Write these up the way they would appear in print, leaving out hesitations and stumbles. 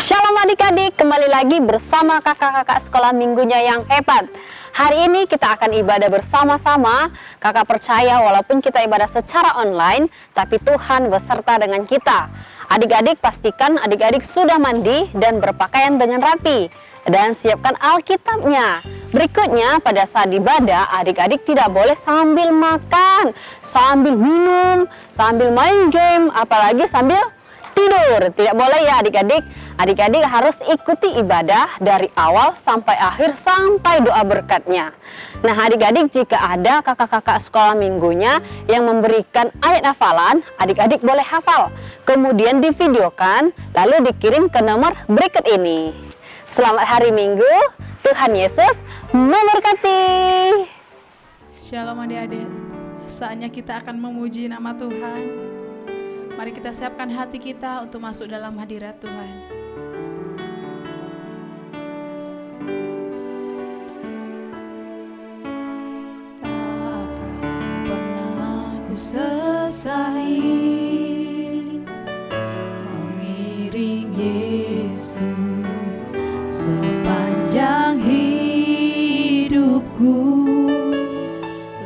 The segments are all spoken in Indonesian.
Shalom adik-adik, kembali lagi bersama kakak-kakak sekolah minggunya yang hebat. Hari ini kita akan ibadah bersama-sama. Kakak percaya walaupun kita ibadah secara online, tapi Tuhan beserta dengan kita. Adik-adik pastikan adik-adik sudah mandi dan berpakaian dengan rapi. Dan siapkan Alkitabnya. Berikutnya pada saat ibadah, adik-adik tidak boleh sambil makan, sambil minum, sambil main game, apalagi sambil tidur. Tidak boleh ya adik-adik. Adik-adik harus ikuti ibadah dari awal sampai akhir sampai doa berkatnya. Nah adik-adik, jika ada kakak-kakak sekolah minggunya yang memberikan ayat hafalan, adik-adik boleh hafal. Kemudian divideokan lalu dikirim ke nomor berikut ini. Selamat hari Minggu, Tuhan Yesus memberkati. Shalom adik-adik, saatnya kita akan memuji nama Tuhan. Mari kita siapkan hati kita untuk masuk dalam hadirat Tuhan. Takkan pernah ku sesali mengiring Yesus sepanjang hidupku,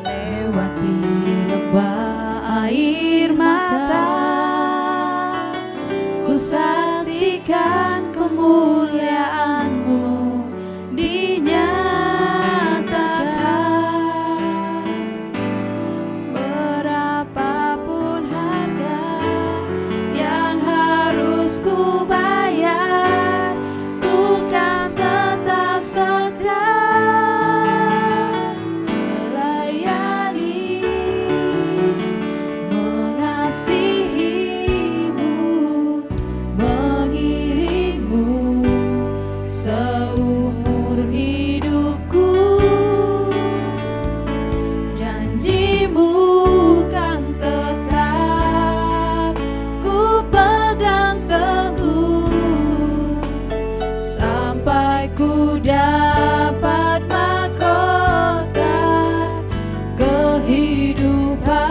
lewati lembah air mata, ku saksikan kemuliaan-Mu dinyatakan. Berapapun harga yang harus ku bayar, ku kan tetap setia melayani, mengasihi-Mu, mengiring-Mu seumur hidupku. Janji-Mu kan tetap ku pegang teguh sampai ku dapat mahkota kehidupan.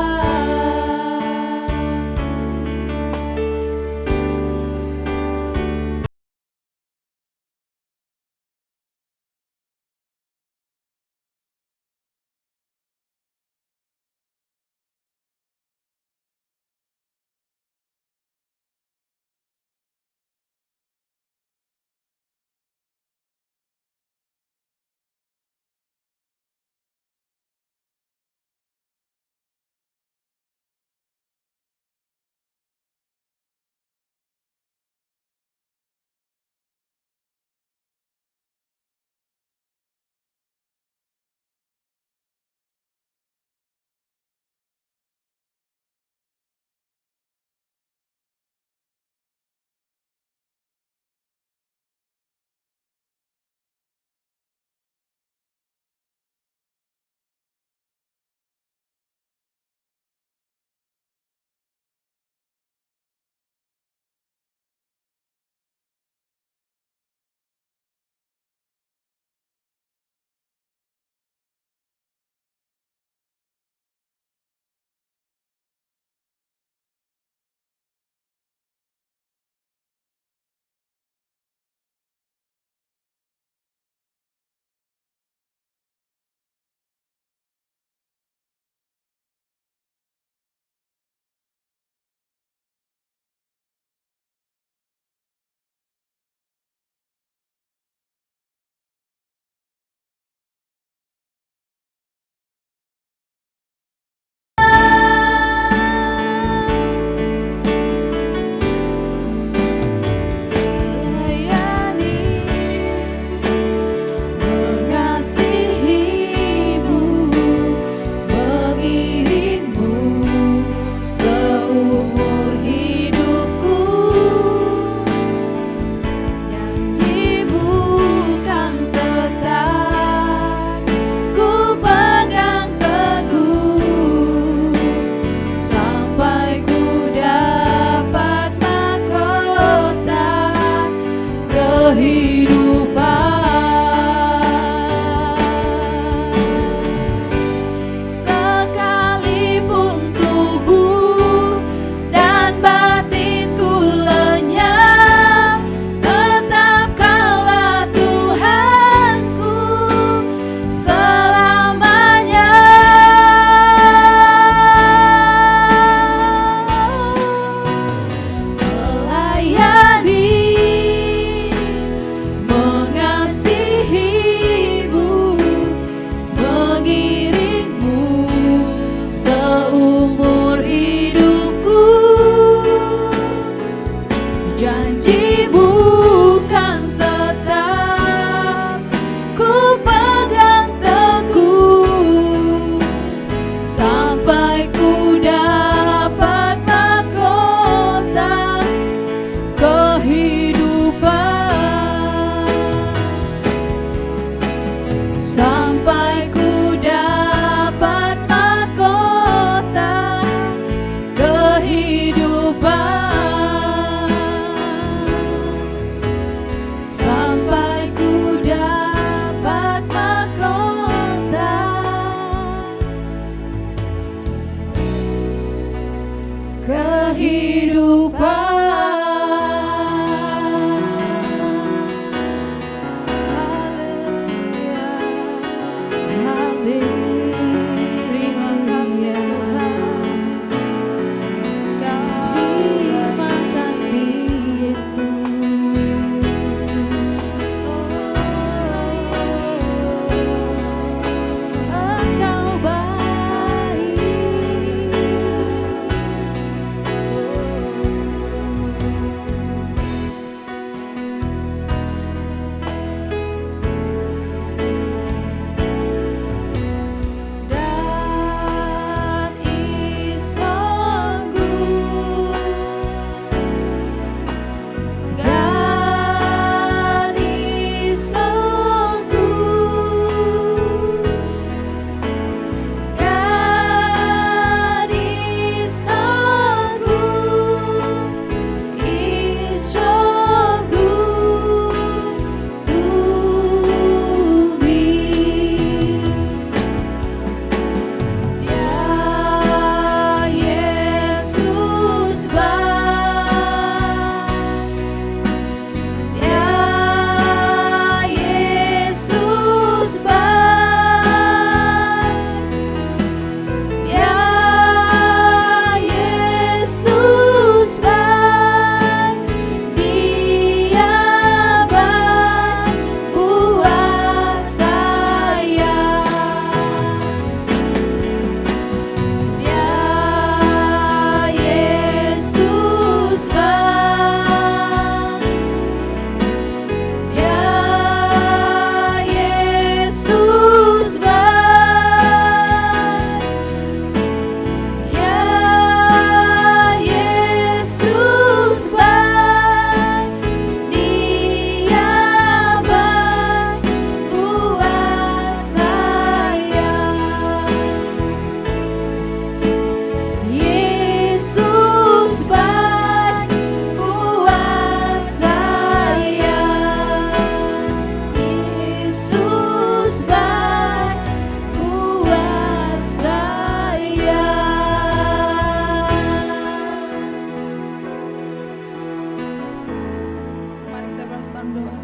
dalam doa.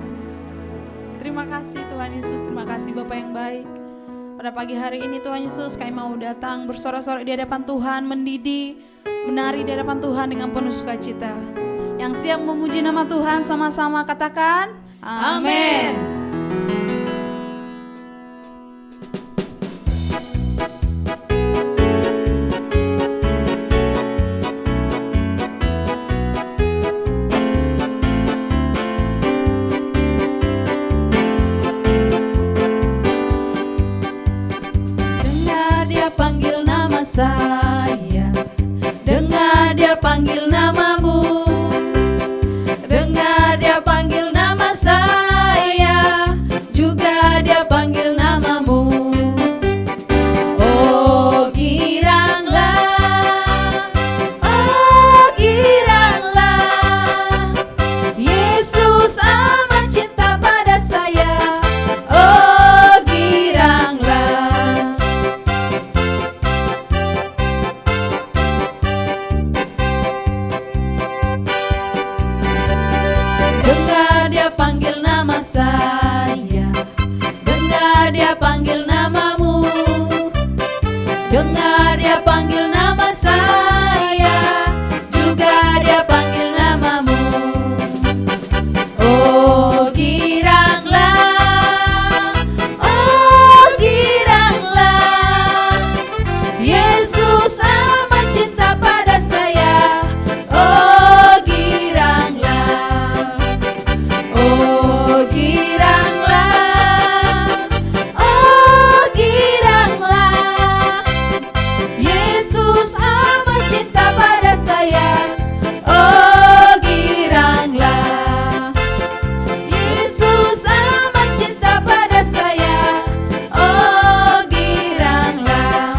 Terima kasih Tuhan Yesus, terima kasih Bapa yang baik. Pada pagi hari ini Tuhan Yesus, kami mau datang bersorak-sorai di hadapan Tuhan, mendidih, menari di hadapan Tuhan dengan penuh sukacita. Yang siap memuji nama Tuhan sama-sama katakan amin. Saya dengar dia panggil namamu, dengar dia panggil nama saya, juga dia panggil namamu. Oh giranglah, Yesus amat cinta pada saya. Oh giranglah. Dengar dia panggil nama saya, dengar dia panggil namamu, dengar dia panggil nama saya, juga dia panggil namamu. Oh giranglah, Yesus amat cinta pada saya. Oh giranglah, oh giranglah, Yesus amat cinta pada saya. Oh giranglah, Yesus amat cinta pada saya. Oh giranglah,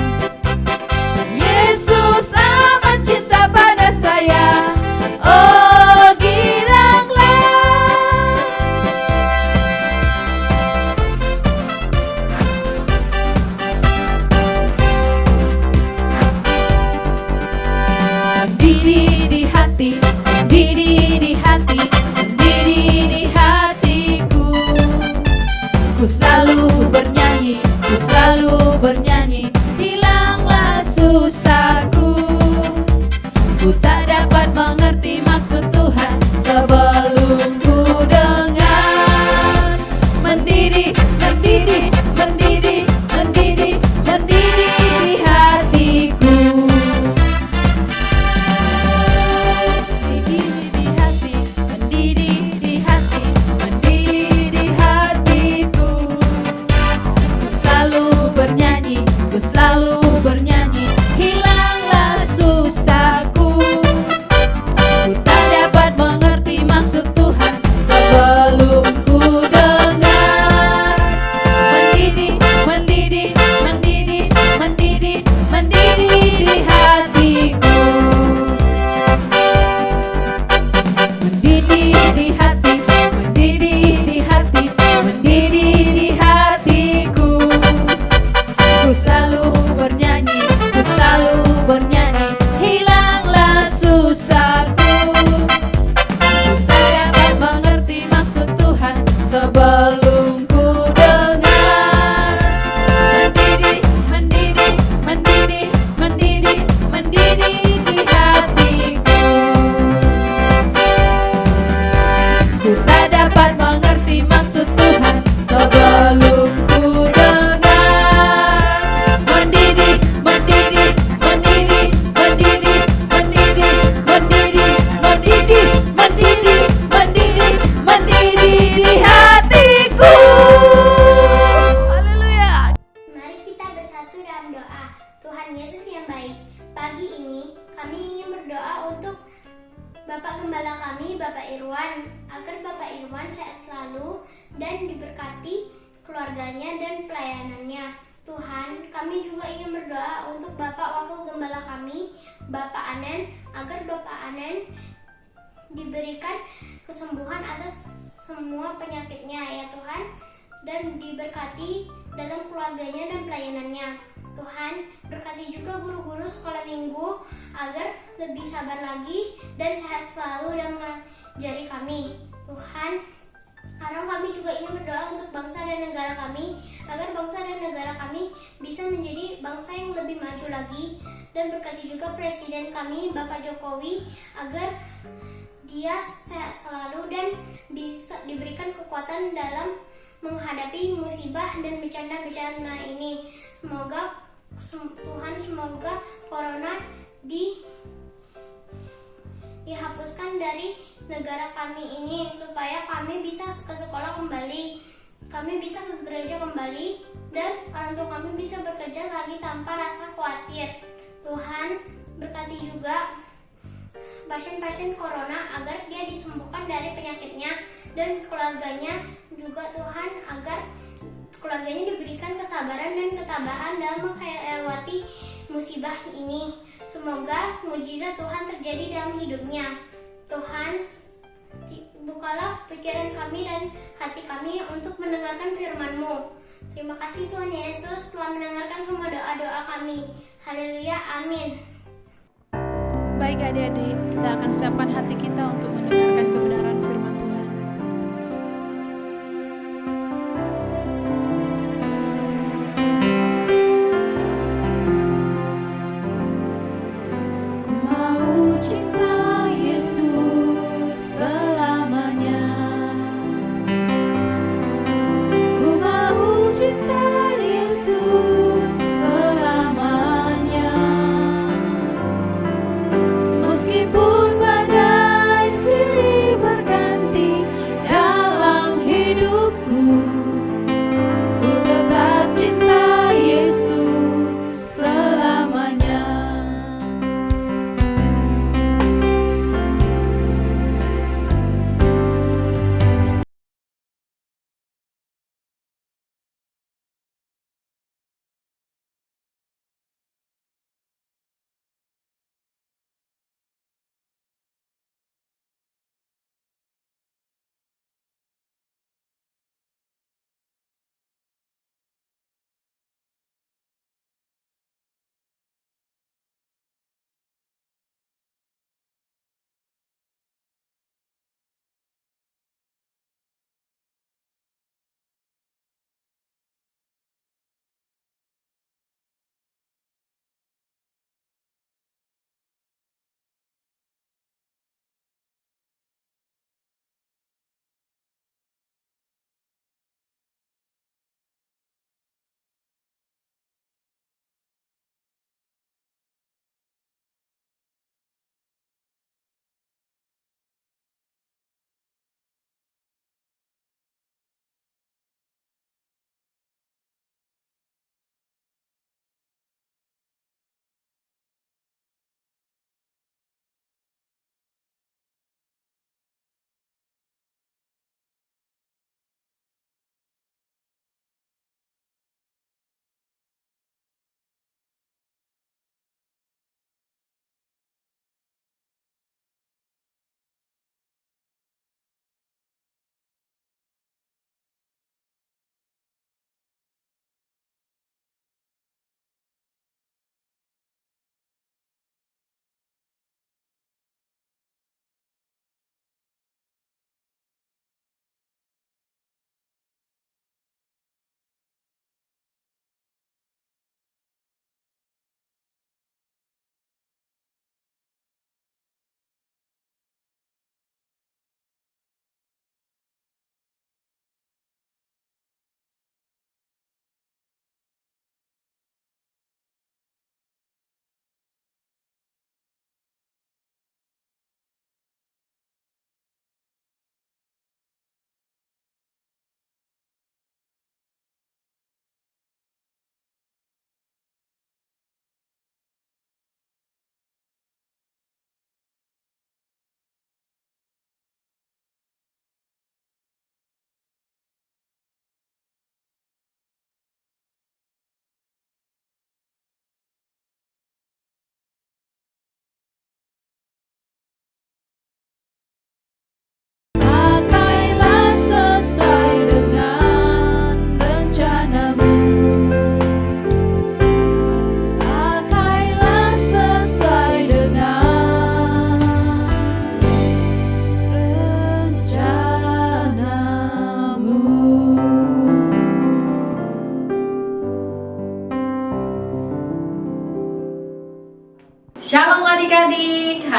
Yesus amat cinta pada saya. Oh giranglah. Mendidih di hati, mendidih di hati, mendidih di hatiku. Ku selalu bernyanyi, ku selalu bernyanyi, hilanglah susahku. Ku tak dapat mengerti maksud Tuhan sebelum ku dengar. Mendidih, mendidih, mendidih, mendidih, mendidih di hatiku. Mendidih di hati, mendidih di hati, mendidih di hatiku. Ku selalu bernyanyi, ku selalu bernyanyi, hilanglah susahku. Ku tak dapat mengerti maksud Tuhan sebelum ku dengar. Mendidih, mendidih, mendidih, mendidih, mendidih di hatiku. Mendidih di hati, mendidih di hati, mendidih di hatiku. Ku selalu bernyanyi, ku selalu bernyanyi, hilanglah susahku. Ku tak dapat mengerti maksud Tuhan sebelum ku dengar. Mendidih, mendidih, mendidih, mendidih, mendidih di hatiku. Ku tak dapat mengerti maksud Tuhan sebelum ku dengar. Mendidih, mendidih, mendidih, mendidih, mendidih, mendidih, mendidih, mendidih, mendidih, mendidih di hatiku. Haleluya. Mari kita bersatu dalam doa. Tuhan Yesus yang baik, pagi ini kami ingin berdoa untuk Bapak Gembala kami, Bapak Irwan, agar Bapak Irwan sehat selalu dan diberkati keluarganya dan pelayanannya. Tuhan, kami juga ingin berdoa untuk Bapak Wakil Gembala kami, Bapak Anen, agar Bapak Anen diberikan kesembuhan atas semua penyakitnya ya Tuhan, dan diberkati dalam keluarganya dan pelayanannya. Tuhan, berkati juga guru-guru sekolah minggu agar lebih sabar lagi dan sehat selalu dan mengajari kami. Tuhan, juga ingin berdoa untuk bangsa dan negara kami, agar bangsa dan negara kami bisa menjadi bangsa yang lebih maju lagi. Dan berkati juga Presiden kami, Bapak Jokowi, agar dia sehat selalu dan bisa diberikan kekuatan dalam menghadapi musibah dan bencana-bencana ini. Semoga corona dihapuskan dari negara kami ini, supaya kami bisa ke sekolah kembali, kami bisa ke gereja kembali, dan orang tua kami bisa bekerja lagi tanpa rasa khawatir. Tuhan berkati juga pasien-pasien corona agar dia disembuhkan dari penyakitnya, dan keluarganya juga Tuhan, agar keluarganya diberikan kesabaran dan ketabahan dalam melewati musibah ini. Semoga mujizat Tuhan terjadi dalam hidupnya. Tuhan, bukalah pikiran kami dan hati kami untuk mendengarkan firman-Mu. Terima kasih Tuhan Yesus telah mendengarkan semua doa-doa kami. Haleluya, amin. Baik adik-adik, kita akan siapkan hati kita untuk mendengarkan kebenaran firman Tuhan. Ku mau cinta Yesus selamanya. Ku mau cinta Yesus selamanya. Meskipun badai silih berganti,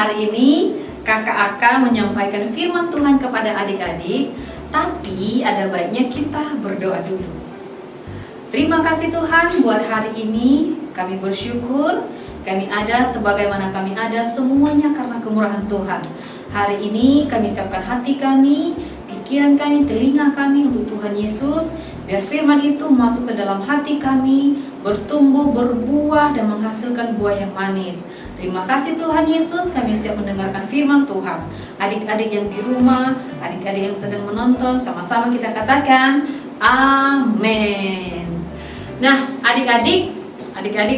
hari ini kakak akan menyampaikan firman Tuhan kepada adik-adik, tapi ada baiknya kita berdoa dulu. Terima kasih Tuhan buat hari ini, kami bersyukur kami ada sebagaimana kami ada semuanya karena kemurahan Tuhan. Hari ini kami siapkan hati kami, pikiran kami, telinga kami untuk Tuhan Yesus, biar firman itu masuk ke dalam hati kami, bertumbuh, berbuah, dan menghasilkan buah yang manis. Terima kasih Tuhan Yesus, kami siap mendengarkan firman Tuhan. Adik-adik yang di rumah, adik-adik yang sedang menonton, sama-sama kita katakan amin. Nah, adik-adik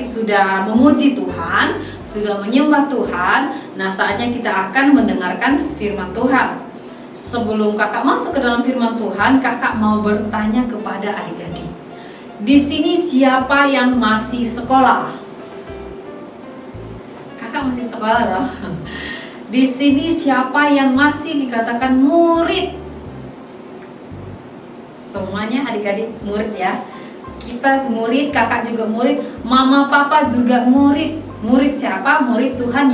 sudah memuji Tuhan, sudah menyembah Tuhan. Nah, saatnya kita akan mendengarkan firman Tuhan. Sebelum kakak masuk ke dalam firman Tuhan, kakak mau bertanya kepada adik-adik. Di sini siapa yang masih sekolah? Kakak masih sekolah loh. Di sini siapa yang masih dikatakan murid? Semuanya adik-adik murid ya. Kita murid, kakak juga murid, mama papa juga murid. Murid siapa? Murid Tuhan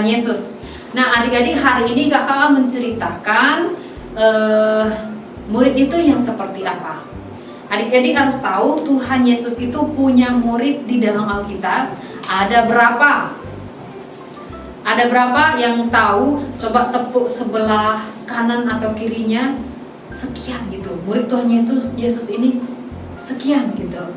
Yesus. Nah, adik-adik, hari ini kakak akan menceritakan murid itu yang seperti apa. Adik-adik harus tahu Tuhan Yesus itu punya murid di dalam Alkitab. Ada berapa? Ada berapa yang tahu? Coba tepuk sebelah kanan atau kirinya. Sekian gitu. Murid Tuhan Yesus ini sekian gitu.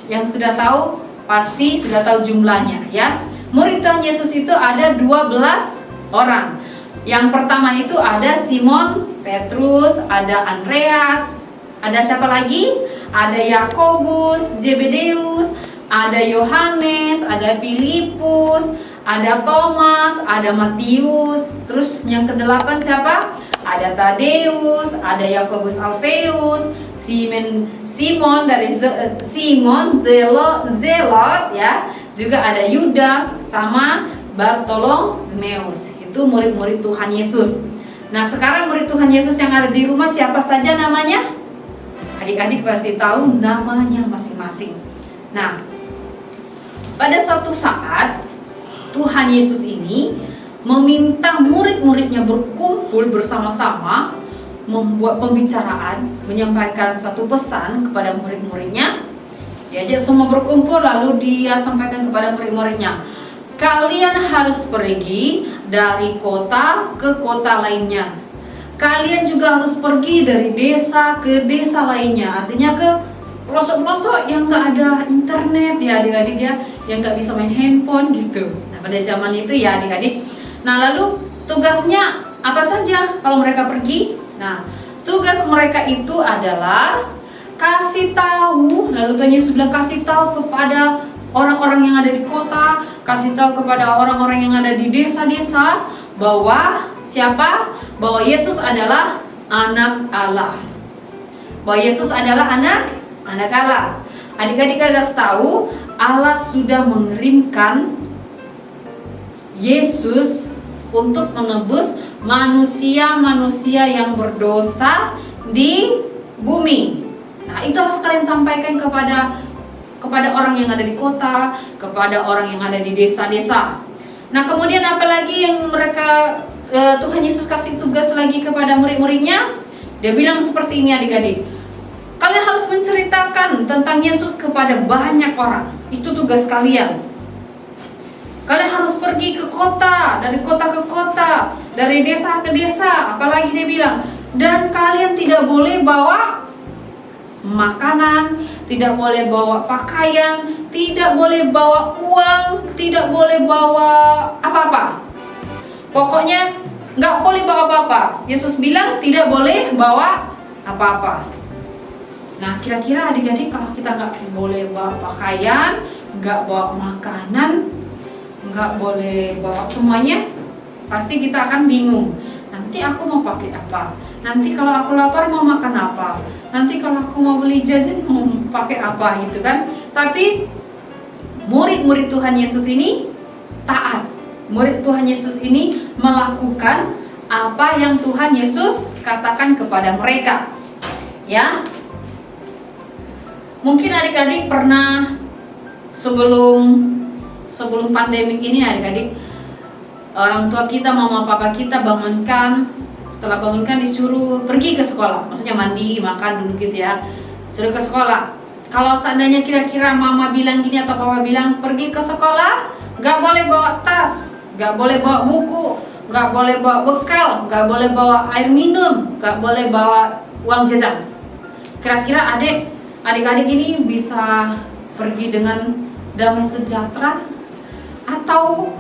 Yang sudah tahu pasti sudah tahu jumlahnya ya. Murid Tuhan Yesus itu ada 12 orang. Yang pertama itu ada Simon Petrus, ada Andreas, ada siapa lagi? Ada Yakobus, Zebedeus, ada Yohanes, ada Filipus, ada Thomas, ada Matius. Terus yang ke-8 siapa? Ada Tadeus, ada Yakobus Alfeus, Simon dari Simon Zelot ya, juga ada Yudas sama Bartolomeus. Itu murid-murid Tuhan Yesus. Nah, sekarang murid Tuhan Yesus yang ada di rumah siapa saja namanya? Adik-adik pasti tahu namanya masing-masing. Nah, pada suatu saat Tuhan Yesus ini meminta murid-muridnya berkumpul bersama-sama, membuat pembicaraan, menyampaikan suatu pesan kepada murid-muridnya. Diajak semua berkumpul, lalu dia sampaikan kepada murid-muridnya, kalian harus pergi dari kota ke kota lainnya. Kalian juga harus pergi dari desa ke desa lainnya. Artinya ke pelosok-pelosok yang gak ada internet ya adik-adik ya, yang gak bisa main handphone gitu. Nah, pada zaman itu ya adik-adik. Nah, lalu tugasnya apa saja kalau mereka pergi? Nah, tugas mereka itu adalah kasih tahu, lalu Tuhan Yesus bilang kasih tahu kepada orang-orang yang ada di kota, kasih tahu kepada orang-orang yang ada di desa-desa bahwa siapa? Bahwa Yesus adalah anak Allah. Bahwa Yesus adalah anak Allah. Adik-adik harus tahu, Allah sudah mengirimkan Yesus untuk menebus manusia-manusia yang berdosa di bumi. Nah, itu harus kalian sampaikan kepada orang yang ada di kota, kepada orang yang ada di desa-desa. Nah, kemudian apalagi yang mereka Tuhan Yesus kasih tugas lagi kepada murid-muridnya? Dia bilang seperti ini adik-adik. Kalian harus menceritakan tentang Yesus kepada banyak orang. Itu tugas kalian. Kalian harus pergi ke kota, dari kota ke kota, dari desa ke desa. Apalagi dia bilang, dan kalian tidak boleh bawa makanan, tidak boleh bawa pakaian, tidak boleh bawa uang, tidak boleh bawa apa-apa. Pokoknya nggak boleh bawa apa-apa. Yesus bilang tidak boleh bawa apa-apa. Nah, kira-kira adik-adik kalau kita nggak boleh bawa pakaian, nggak bawa makanan, nggak boleh bawa semuanya, pasti kita akan bingung. Nanti aku mau pakai apa? Nanti kalau aku lapar mau makan apa? Nanti kalau aku mau beli jajan mau pakai apa gitu kan? Tapi murid-murid Tuhan Yesus ini taat. Murid Tuhan Yesus ini melakukan apa yang Tuhan Yesus katakan kepada mereka. Ya. Mungkin adik-adik pernah sebelum pandemi ini adik-adik orang tua kita, mama papa kita bangunkan, setelah bangunkan disuruh pergi ke sekolah, maksudnya mandi, makan dulu gitu ya, suruh ke sekolah. Kalau seandainya kira-kira mama bilang gini atau papa bilang pergi ke sekolah, gak boleh bawa tas, gak boleh bawa buku, gak boleh bawa bekal, gak boleh bawa air minum, gak boleh bawa uang jajan. Kira-kira adik-adik ini bisa pergi dengan damai sejahtera atau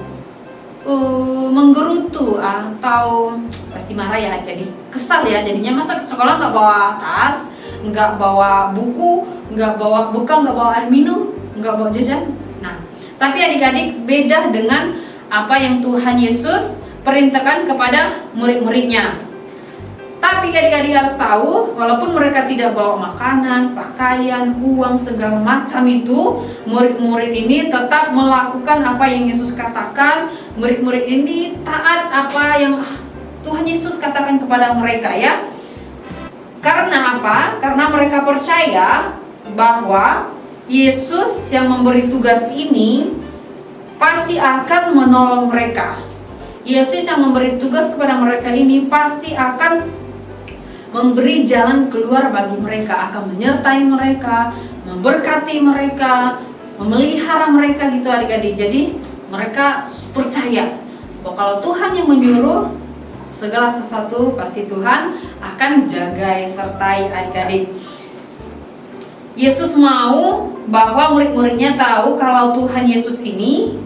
menggerutu, atau pasti marah ya, jadi kesal ya jadinya. Masa ke sekolah nggak bawa tas, nggak bawa buku, nggak bawa bekal, nggak bawa air minum, nggak bawa jajan. Nah, tapi adik-adik beda dengan apa yang Tuhan Yesus perintahkan kepada murid-muridnya. Tapi adik-adik harus tahu, walaupun mereka tidak bawa makanan, pakaian, uang, segala macam itu, murid-murid ini tetap melakukan apa yang Yesus katakan. Murid-murid ini taat apa yang Tuhan Yesus katakan kepada mereka ya. Karena apa? Karena mereka percaya bahwa Yesus yang memberi tugas ini pasti akan menolong mereka. Yesus yang memberi tugas kepada mereka ini pasti akan memberi jalan keluar bagi mereka, akan menyertai mereka, memberkati mereka, memelihara mereka gitu adik-adik. Jadi mereka percaya bahwa kalau Tuhan yang menyuruh, segala sesuatu pasti Tuhan akan jaga sertai adik-adik. Yesus mau bahwa murid-muridnya tahu kalau Tuhan Yesus ini,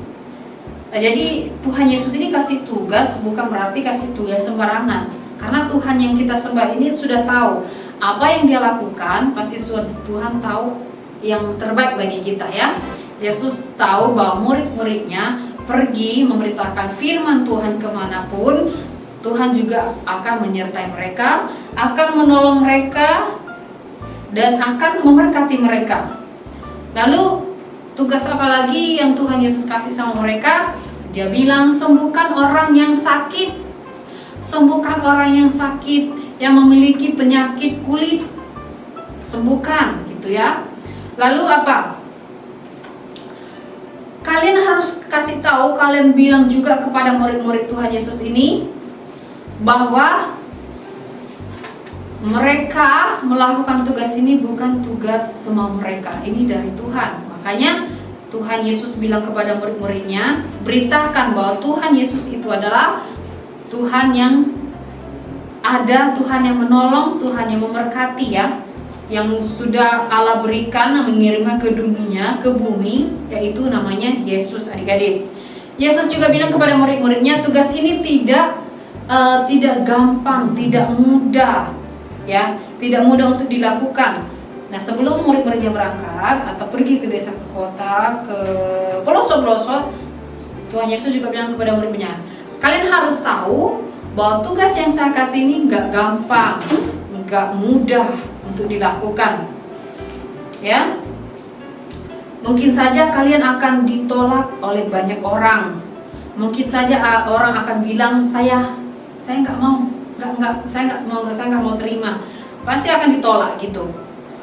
jadi Tuhan Yesus ini kasih tugas bukan berarti kasih tugas sembarangan. Karena Tuhan yang kita sembah ini sudah tahu apa yang dia lakukan, pasti Tuhan tahu yang terbaik bagi kita ya. Yesus tahu bahwa murid-muridnya pergi memberitakan firman Tuhan kemanapun, Tuhan juga akan menyertai mereka, akan menolong mereka, dan akan memberkati mereka. Lalu tugas apa lagi yang Tuhan Yesus kasih sama mereka? Dia bilang sembuhkan orang yang sakit. Sembuhkan orang yang sakit, yang memiliki penyakit kulit, sembuhkan gitu ya. Lalu apa? Kalian harus kasih tahu, kalian bilang juga kepada murid-murid Tuhan Yesus ini bahwa mereka melakukan tugas ini bukan tugas semau mereka, ini dari Tuhan. Makanya Tuhan Yesus bilang kepada murid-muridnya, beritakan bahwa Tuhan Yesus itu adalah Tuhan yang ada, Tuhan yang menolong, Tuhan yang memberkati ya, yang sudah Allah berikan mengirimnya ke dunia, ke bumi, yaitu namanya Yesus adik-adik. Yesus juga bilang kepada murid-muridnya, tugas ini tidak gampang, tidak mudah ya, tidak mudah untuk dilakukan. Nah, sebelum murid-muridnya berangkat atau pergi ke desa, ke kota, ke pelosok-pelosok, Tuhan Yesus juga bilang kepada murid-muridnya, kalian harus tahu bahwa tugas yang saya kasih ini nggak gampang, nggak mudah untuk dilakukan. Ya, mungkin saja kalian akan ditolak oleh banyak orang. Mungkin saja orang akan bilang saya nggak mau, saya nggak mau terima. Pasti akan ditolak gitu.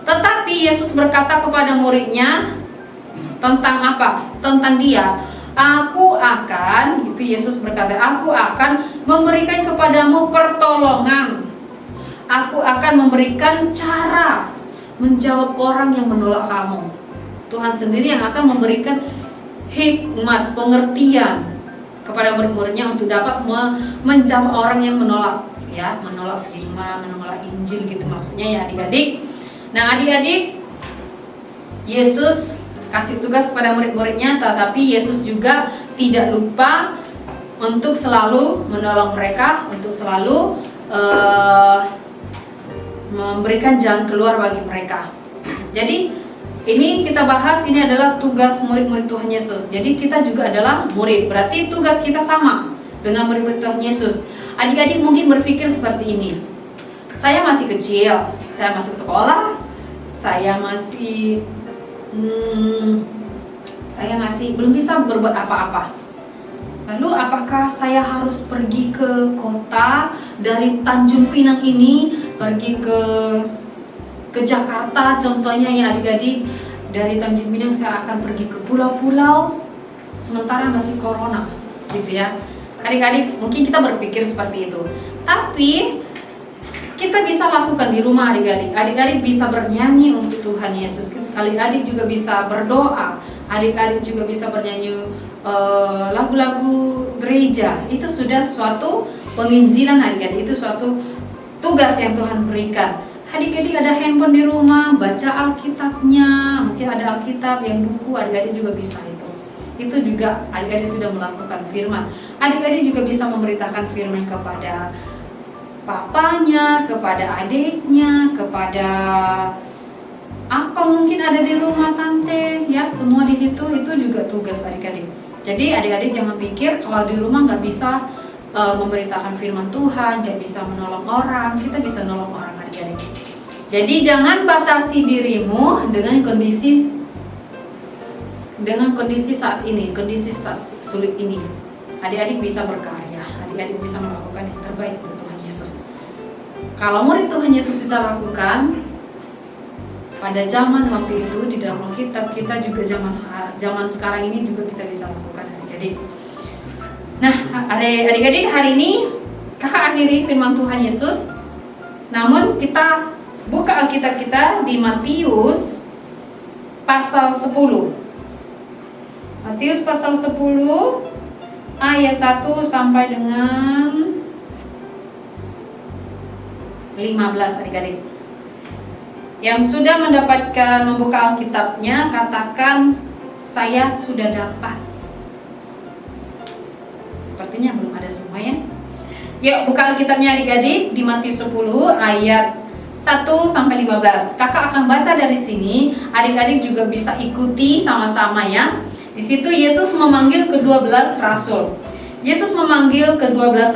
Tetapi Yesus berkata kepada muridnya tentang apa? Tentang dia. Aku akan, itu Yesus berkata, aku akan memberikan kepadamu pertolongan. Aku akan memberikan cara menjawab orang yang menolak kamu. Tuhan sendiri yang akan memberikan hikmat, pengertian kepada murid-muridnya untuk dapat menjawab orang yang menolak, ya, menolak firman, menolak Injil gitu maksudnya ya adik-adik. Nah adik-adik, Yesus kasih tugas kepada murid-muridnya, tetapi Yesus juga tidak lupa untuk selalu menolong mereka, untuk selalu memberikan jalan keluar bagi mereka. Jadi ini kita bahas, ini adalah tugas murid-murid Tuhan Yesus. Jadi kita juga adalah murid, berarti tugas kita sama dengan murid-murid Tuhan Yesus. Adik-adik mungkin berpikir seperti ini, saya masih kecil, saya masih sekolah, saya masih belum bisa berbuat apa-apa. Lalu apakah saya harus pergi ke kota dari Tanjung Pinang ini, pergi ke Jakarta contohnya ya adik-adik, dari Tanjung Pinang saya akan pergi ke pulau-pulau sementara masih corona gitu ya. Adik-adik, mungkin kita berpikir seperti itu. Tapi kita bisa lakukan di rumah adik-adik. Adik-adik bisa bernyanyi untuk Tuhan Yesus. Adik-adik juga bisa berdoa. Adik-adik juga bisa bernyanyi lagu-lagu gereja. Itu sudah suatu penginjilan adik-adik. Itu suatu tugas yang Tuhan berikan. Adik-adik ada handphone di rumah, baca Alkitabnya. Mungkin ada Alkitab yang buku, adik-adik juga bisa itu. Itu juga adik-adik sudah melakukan firman. Adik-adik juga bisa memberitakan firman kepada papanya, kepada adiknya, kepada akang mungkin ada di rumah, tante, ya, semua di situ. Itu juga tugas adik-adik. Jadi adik-adik jangan pikir kalau di rumah nggak bisa memberitakan firman Tuhan, nggak bisa menolong orang. Kita bisa nolong orang adik-adik. Jadi jangan batasi dirimu dengan kondisi saat ini, kondisi saat sulit ini. Adik-adik bisa berkarya, adik-adik bisa melakukan yang terbaik untuk Tuhan Yesus. Kalau murid Tuhan Yesus bisa lakukan pada zaman waktu itu di dalam Alkitab, kita juga zaman sekarang ini juga kita bisa lakukan adik-adik. Nah, adik-adik, hari ini kakak akhiri firman Tuhan Yesus. Namun kita buka Alkitab kita di Matius pasal 10. Matius pasal 10 ayat 1 sampai dengan 15 adik-adik. Yang sudah mendapatkan membuka Alkitabnya, katakan saya sudah dapat. Sepertinya belum ada semua ya. Yuk buka Alkitabnya adik-adik di Matius 10 ayat 1 sampai 15. Kakak akan baca dari sini, adik-adik juga bisa ikuti sama-sama ya. Di situ Yesus memanggil ke-12 rasul. Yesus memanggil ke-12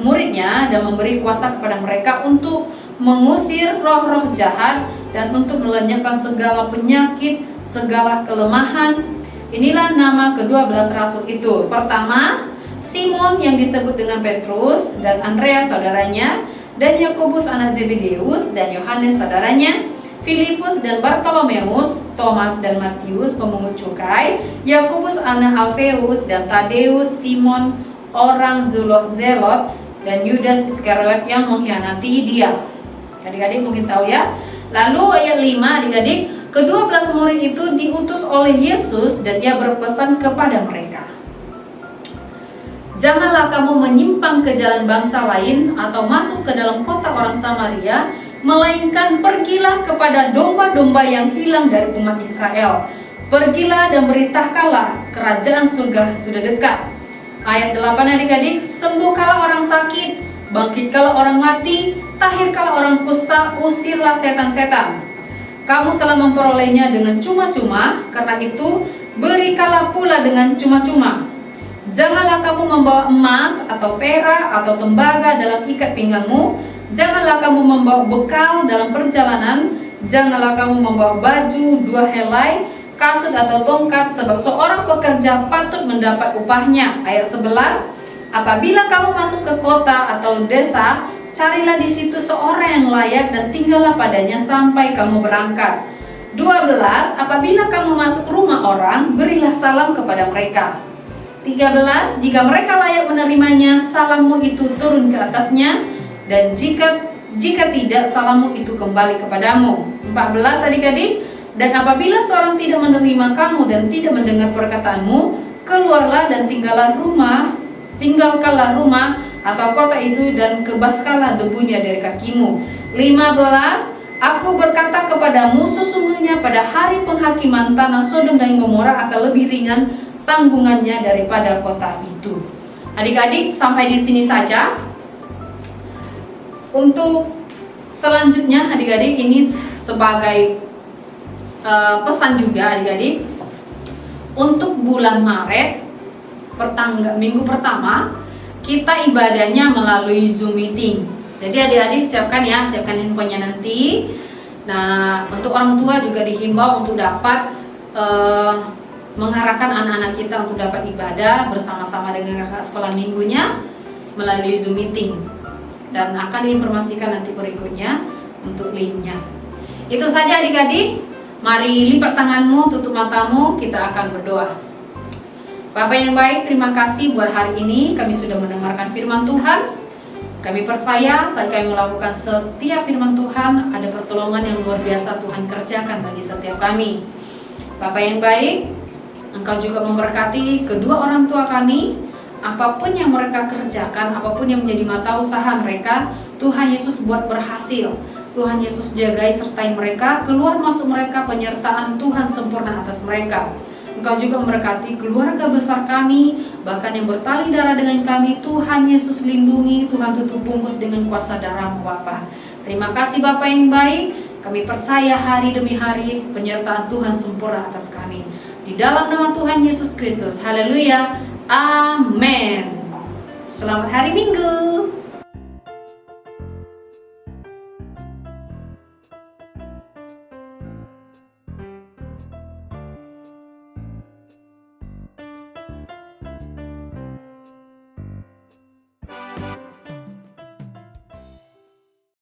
muridnya dan memberi kuasa kepada mereka untuk mengusir roh-roh jahat dan untuk melenyapkan segala penyakit, segala kelemahan. Inilah nama ke-12 rasul itu. Pertama, Simon yang disebut dengan Petrus dan Andreas saudaranya, dan Yakobus anak Zebedeus dan Yohanes saudaranya, Filipus dan Bartolomeus, Thomas dan Matius pemungut cukai, Yakobus anak Alfeus dan Tadeus, Simon orang Zelot, dan Yudas Iskariot yang mengkhianati dia. Adik-adik mungkin tahu ya. Lalu ayat 5 adik-adik, ke-12 murid itu diutus oleh Yesus dan dia berpesan kepada mereka, janganlah kamu menyimpang ke jalan bangsa lain atau masuk ke dalam kota orang Samaria, melainkan pergilah kepada domba-domba yang hilang dari umat Israel. Pergilah dan beritakanlah kerajaan surga sudah dekat. Ayat 8 adik-adik, sembuhkanlah orang sakit, bangkitkanlah orang mati, tahirkanlah orang kusta, usirlah setan-setan. Kamu telah memperolehnya dengan cuma-cuma, karena itu berikanlah pula dengan cuma-cuma. Janganlah kamu membawa emas atau perak atau tembaga dalam ikat pinggangmu. Janganlah kamu membawa bekal dalam perjalanan. Janganlah kamu membawa baju, 2 helai, kasut atau tongkat, sebab seorang pekerja patut mendapat upahnya. Ayat 11, apabila kamu masuk ke kota atau desa, carilah di situ seorang yang layak dan tinggallah padanya sampai kamu berangkat. 12, apabila kamu masuk rumah orang, berilah salam kepada mereka. 13, jika mereka layak menerimanya, salammu itu turun ke atasnya, dan jika tidak, salammu itu kembali kepadamu. 14 adik-adik, dan apabila seorang tidak menerima kamu dan tidak mendengar perkataanmu, keluarlah dan tinggalkanlah rumah atau kota itu dan kebaskanlah debunya dari kakimu. 15, aku berkata kepadamu, sesungguhnya pada hari penghakiman tanah Sodom dan Gomora akan lebih ringan tanggungannya daripada kota itu. Adik-adik, sampai di sini saja. Untuk selanjutnya adik-adik, ini sebagai pesan juga adik-adik. Untuk bulan Maret, minggu pertama, kita ibadahnya melalui Zoom meeting. Jadi adik-adik siapkan handphonenya nanti. Nah, untuk orang tua juga dihimbau untuk dapat mengarahkan anak-anak kita untuk dapat ibadah bersama-sama dengan kakak sekolah minggunya melalui Zoom meeting. Dan akan diinformasikan nanti berikutnya untuk linknya. Itu saja adik-adik. Mari lipat tanganmu, tutup matamu, kita akan berdoa. Bapak yang baik, terima kasih buat hari ini kami sudah mendengarkan firman Tuhan. Kami percaya saat kami melakukan setiap firman Tuhan, ada pertolongan yang luar biasa Tuhan kerjakan bagi setiap kami. Bapak yang baik, Engkau juga memberkati kedua orang tua kami. Apapun yang mereka kerjakan, apapun yang menjadi mata usaha mereka, Tuhan Yesus buat berhasil. Tuhan Yesus jagai sertai mereka, keluar masuk mereka, penyertaan Tuhan sempurna atas mereka. Engkau juga memberkati keluarga besar kami, bahkan yang bertali darah dengan kami. Tuhan Yesus lindungi, Tuhan tutup bungkus dengan kuasa darah-Mu Bapa. Terima kasih Bapa yang baik, kami percaya hari demi hari penyertaan Tuhan sempurna atas kami. Di dalam nama Tuhan Yesus Kristus, haleluya, amin. Selamat hari Minggu.